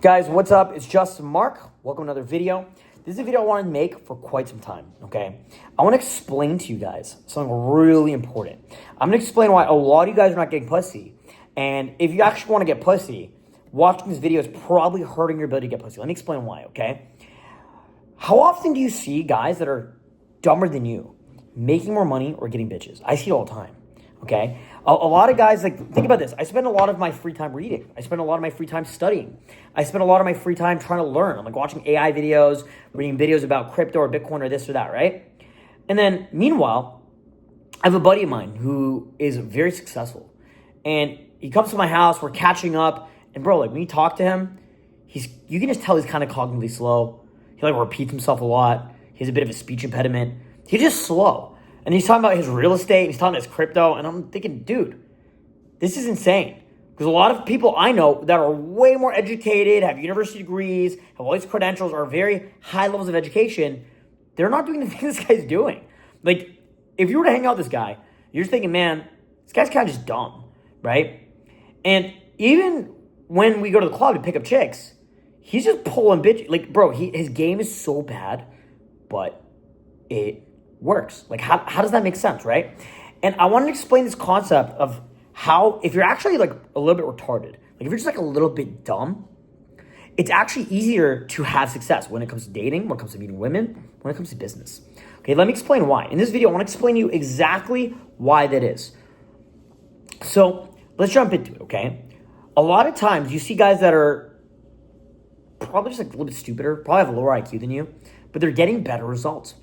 Guys, what's up? It's just Mark. Welcome to another video. This is a video I wanted to make for quite some time, okay? I want to explain to you guys something really important. I'm going to explain why a lot of you guys are not getting pussy. And if you actually want to get pussy, watching this video is probably hurting your ability to get pussy. Let me explain why, okay? How often do you see guys that are dumber than you making more money or getting bitches? I see it all the time, okay? A lot of guys, like, think about this. I spend a lot of my free time reading. I spend a lot of my free time studying. I spend a lot of my free time trying to learn. I'm like watching AI videos, reading videos about crypto or Bitcoin or this or that, right? And then meanwhile, I have a buddy of mine who is very successful. And he comes to my house, we're catching up. And bro, like when you talk to him, you can just tell he's kind of cognitively slow. He like repeats himself a lot. He has a bit of a speech impediment. He's just slow. And he's talking about his real estate, he's talking about his crypto, and I'm thinking, dude, this is insane. Because a lot of people I know that are way more educated, have university degrees, have all these credentials, are very high levels of education, they're not doing the things this guy's doing. Like, if you were to hang out with this guy, you're just thinking, man, this guy's kind of just dumb, right? And even when we go to the club to pick up chicks, he's just pulling bitch. Like, bro, his game is so bad, but it works. Like, how does that make sense, right? And I want to explain this concept of how, if you're actually like a little bit retarded, like if you're just like a little bit dumb, it's actually easier to have success when it comes to dating, when it comes to meeting women, when it comes to business. Okay, let me explain why. In this video, I want to explain to you exactly why that is. So let's jump into it, okay? A lot of times you see guys that are probably just like a little bit stupider, probably have a lower IQ than you, but they're getting better results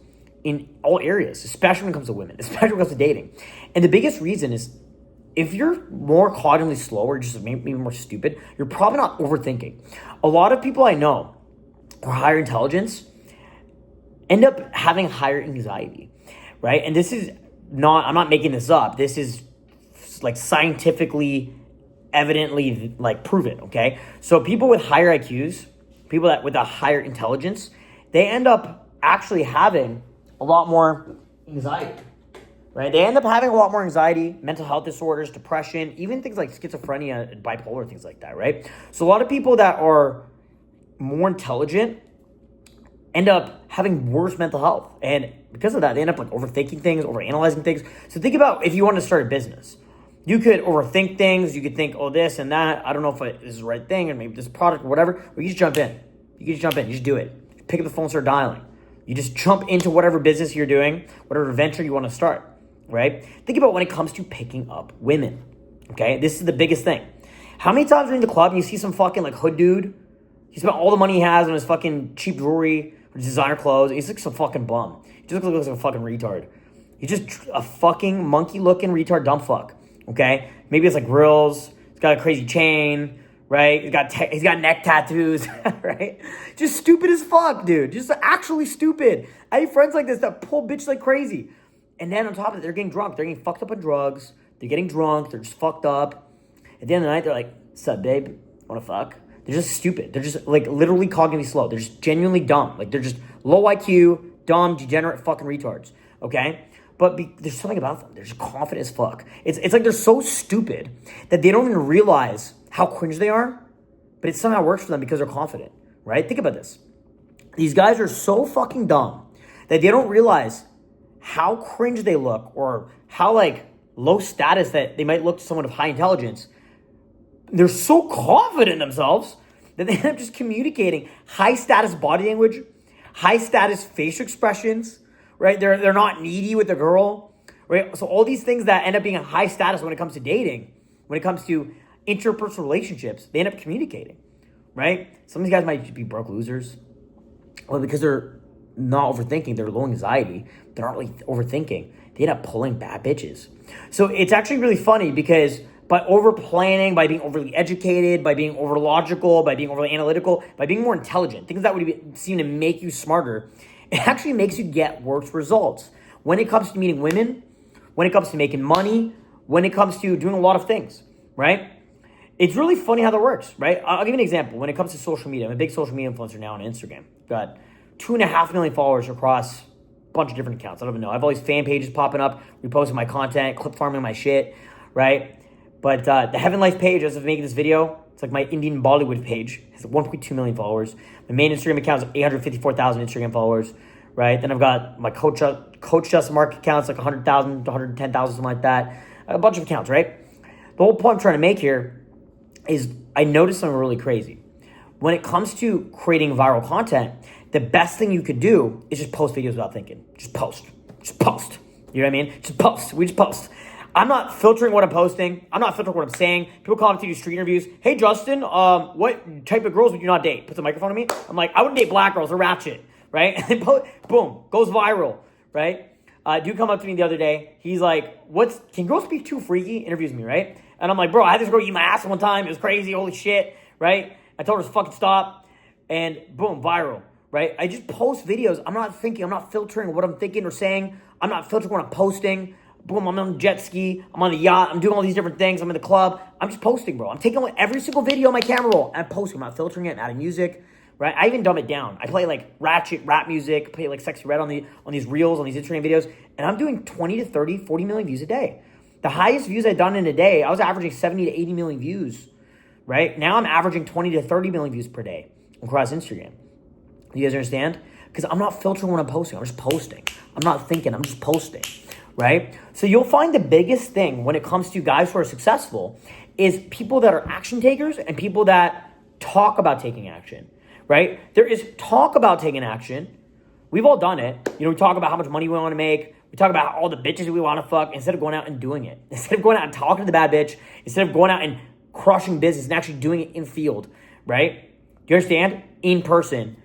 in all areas, especially when it comes to women, especially when it comes to dating. And the biggest reason is if you're more cognitively slow or just maybe more stupid, you're probably not overthinking. A lot of people I know who are higher intelligence end up having higher anxiety, right? And this is not, I'm not making this up. This is like scientifically, evidently like proven, okay? So people with higher IQs, people that with a higher intelligence, they end up actually having a lot more anxiety, right? They end up having a lot more anxiety, mental health disorders, depression, even things like schizophrenia and bipolar, things like that, right? So a lot of people that are more intelligent end up having worse mental health. And because of that, they end up like overthinking things, overanalyzing things. So think about if you want to start a business. You could overthink things. You could think, oh, this and that. I don't know if this is the right thing, and maybe this product or whatever. Or you just jump in. You just do it. Pick up the phone, start dialing. You just jump into whatever business you're doing, whatever venture you want to start, right? Think about when it comes to picking up women, okay? This is the biggest thing. How many times are you in the club and you see some fucking like hood dude? He spent all the money he has on his fucking cheap jewelry or designer clothes. He's like some fucking bum. He just looks like a fucking retard. He's just a fucking monkey-looking retard dumb fuck, okay? Maybe it's like grills. He's got a crazy chain, right? He's got neck tattoos, right? Just stupid as fuck, dude. Just actually stupid. I have friends like this that pull bitches like crazy. And then on top of it, they're getting drunk. They're getting fucked up on drugs. They're getting drunk. They're just fucked up. At the end of the night, they're like, sup, babe? Wanna fuck? They're just stupid. They're just like literally cognitively slow. They're just genuinely dumb. Like they're just low IQ, dumb, degenerate fucking retards, okay? But there's something about them. They're just confident as fuck. It's like they're so stupid that they don't even realize how cringe they are, but it somehow works for them because they're confident, right? Think about this. These guys are so fucking dumb that they don't realize how cringe they look or how like low status that they might look to someone of high intelligence. They're so confident in themselves that they end up just communicating high status body language, high status facial expressions, right? They're not needy with the girl, right? So all these things that end up being a high status when it comes to dating, when it comes to interpersonal relationships, they end up communicating, right? Some of these guys might be broke losers. Well, because they're not overthinking, they're low anxiety, they're not really overthinking, they end up pulling bad bitches. So it's actually really funny because by over planning, by being overly educated, by being over logical, by being overly analytical, by being more intelligent, things that would seem to make you smarter, it actually makes you get worse results when it comes to meeting women, when it comes to making money, when it comes to doing a lot of things, right? It's really funny how that works, right? I'll give you an example. When it comes to social media, I'm a big social media influencer now on Instagram. I've got 2.5 million followers across a bunch of different accounts. I don't even know. I have all these fan pages popping up, reposting my content, clip farming my shit, right? But the Heaven Life page, as of making this video, It's like my Indian Bollywood page. It has 1.2 million followers. My main Instagram account is 854,000 Instagram followers, right? Then I've got my Coach Justin Marc accounts, like 100,000 to 110,000, something like that. A bunch of accounts, right? The whole point I'm trying to make here is I noticed something really crazy. When it comes to creating viral content, the best thing you could do is just post videos without thinking. Just post. Just post. You know what I mean? Just post. We just post. I'm not filtering what I'm posting. I'm not filtering what I'm saying. People call me to do street interviews. Hey, Justin, what type of girls would you not date? Puts a microphone on me. I'm like, I wouldn't date black girls. They're ratchet, right? And then boom, goes viral, right? Dude come up to me the other day. He's like, can girls be too freaky? Interviews me, right? And I'm like, bro, I had this girl eat my ass one time. It was crazy. Holy shit, right? I told her to fucking stop. And boom, viral, right? I just post videos. I'm not thinking. I'm not filtering what I'm thinking or saying. I'm not filtering what I'm posting. Boom, I'm on the jet ski. I'm on the yacht. I'm doing all these different things. I'm in the club. I'm just posting, bro. I'm taking every single video on my camera roll and I'm posting. I'm not filtering it, I'm adding music, right? I even dumb it down. I play like ratchet rap music, play like Sexy Red on these reels, on these Instagram videos, and I'm doing 20 to 30, 40 million views a day. The highest views I've done in a day, I was averaging 70 to 80 million views, right? Now I'm averaging 20 to 30 million views per day across Instagram. You guys understand? Because I'm not filtering when I'm posting. I'm just posting. I'm not thinking. I'm just posting, right? So you'll find the biggest thing when it comes to guys who are successful is people that are action takers and people that talk about taking action, right? There is talk about taking action. We've all done it. You know, we talk about how much money we want to make. We talk about all the bitches we want to fuck instead of going out and doing it. Instead of going out and talking to the bad bitch, instead of going out and crushing business and actually doing it in field, right? Do you understand? In person,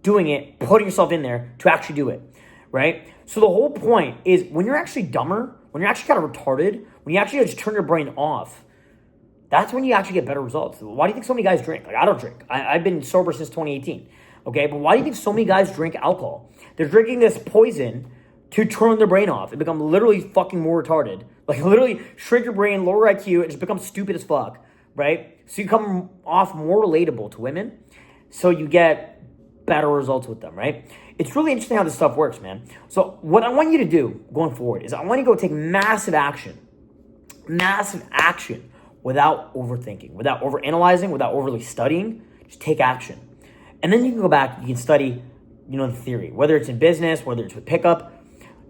doing it, putting yourself in there to actually do it, right? So the whole point is when you're actually dumber, when you're actually kind of retarded, when you actually just turn your brain off, that's when you actually get better results. Why do you think so many guys drink? Like, I don't drink. I've been sober since 2018, okay? But why do you think so many guys drink alcohol? They're drinking this poison to turn their brain off and become literally fucking more retarded. Like, literally shrink your brain, lower IQ, and just become stupid as fuck, right? So you come off more relatable to women, so you get better results with them, right? It's really interesting how this stuff works, man. So what I want you to do going forward is I want you to go take massive action without overthinking, without overanalyzing, without overly studying. Just take action. And then you can go back, you can study, the theory, whether it's in business, whether it's with pickup.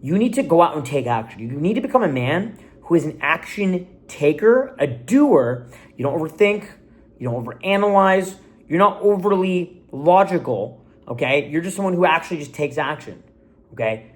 You need to go out and take action. You need to become a man who is an action taker, a doer. You don't overthink, you don't overanalyze, you're not overly logical, okay? You're just someone who actually just takes action, okay?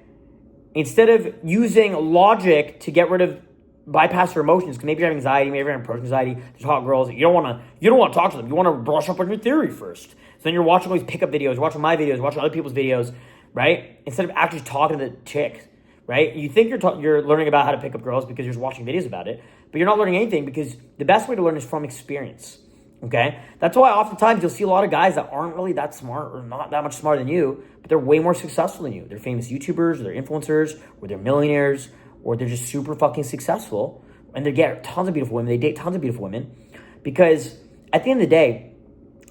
Instead of using logic to bypass your emotions, because maybe you have anxiety, maybe you have approach anxiety, there's hot girls, you don't want to talk to them. You want to brush up on your theory first. So then you're watching all these pickup videos, watching my videos, watching other people's videos, right? Instead of actually talking to the chick, right? You think you're learning about how to pick up girls because you're just watching videos about it, but you're not learning anything because the best way to learn is from experience. Okay? That's why oftentimes you'll see a lot of guys that aren't really that smart or not that much smarter than you, but they're way more successful than you. They're famous YouTubers, or they're influencers, or they're millionaires, or they're just super fucking successful, and they get tons of beautiful women. They date tons of beautiful women because at the end of the day,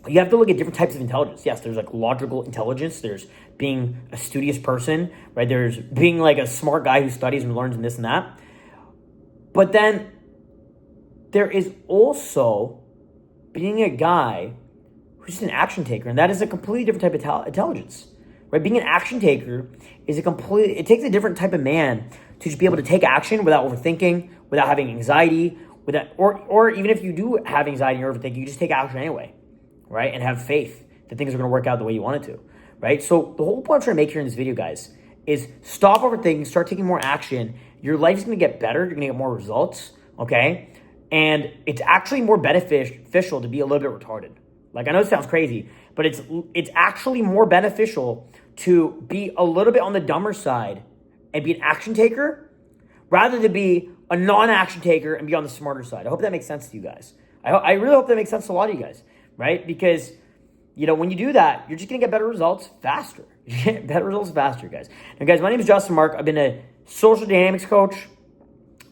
you have to look at different types of intelligence. Yes, there's like logical intelligence. There's being a studious person, right? There's being like a smart guy who studies and learns and this and that. But then there is also being a guy who's just an action taker, and that is a completely different type of intelligence, right? Being an action taker is it takes a different type of man to just be able to take action without overthinking, without having anxiety, or even if you do have anxiety or overthinking, you just take action anyway, right? And have faith that things are going to work out the way you want it to, right? So the whole point I'm trying to make here in this video, guys, is stop overthinking, start taking more action. Your life is going to get better. You're going to get more results, okay? And it's actually more beneficial to be a little bit retarded. Like, I know it sounds crazy, but it's actually more beneficial to be a little bit on the dumber side and be an action taker rather than be a non-action taker and be on the smarter side. I hope that makes sense to you guys. I really hope that makes sense to a lot of you guys, right? Because, when you do that, you're just going to get better results faster. You get better results faster, guys. Now, guys, my name is Justin Marc. I've been a social dynamics coach.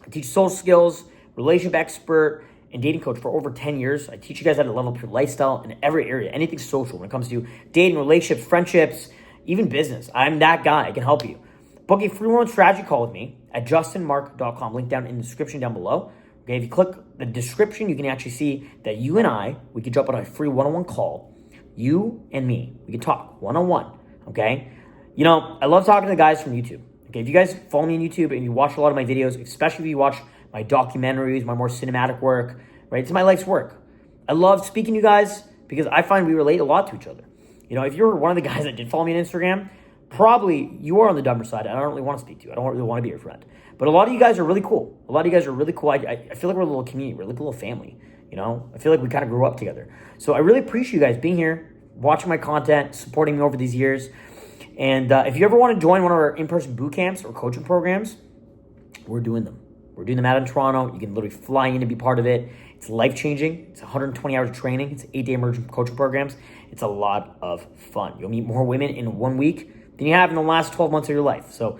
I teach social skills, relationship expert, and dating coach for over 10 years. I teach you guys how to level up your lifestyle in every area, anything social when it comes to dating, relationships, friendships, even business. I'm that guy. I can help you. Book a free one strategy call with me at justinmarc.com. Link down in the description down below. Okay, if you click the description, you can actually see that you and I, we could jump on a free one-on-one call. You and me, we can talk one-on-one, okay? You know, I love talking to the guys from YouTube. Okay, if you guys follow me on YouTube and you watch a lot of my videos, especially if you watch my documentaries, my more cinematic work, right? It's my life's work. I love speaking to you guys because I find we relate a lot to each other. You know, if you're one of the guys that did follow me on Instagram, probably you are on the dumber side. I don't really want to speak to you. I don't really want to be your friend. But a lot of you guys are really cool. A lot of you guys are really cool. I feel like we're a little community. We're like a little family, you know? I feel like we kind of grew up together. So I really appreciate you guys being here, watching my content, supporting me over these years. And if you ever want to join one of our in-person boot camps or coaching programs, we're doing them. We're doing them out in Toronto. You can literally fly in to be part of it. It's life-changing. It's 120 hours of training. It's 8-day immersion coaching programs. It's a lot of fun. You'll meet more women in 1 week than you have in the last 12 months of your life. So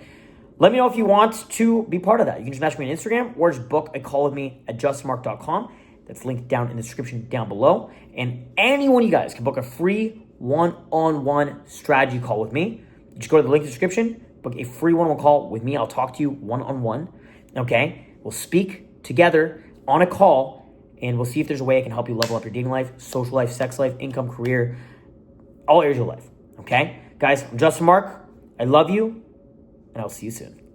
let me know if you want to be part of that. You can just message me on Instagram or just book a call with me at justmark.com. That's linked down in the description down below. And any one of you guys can book a free one-on-one strategy call with me. Just go to the link in the description, book a free one-on-one call with me. I'll talk to you one-on-one, okay? We'll speak together on a call, and we'll see if there's a way I can help you level up your dating life, social life, sex life, income, career, all areas of your life, okay? Guys, I'm Justin Mark. I love you, and I'll see you soon.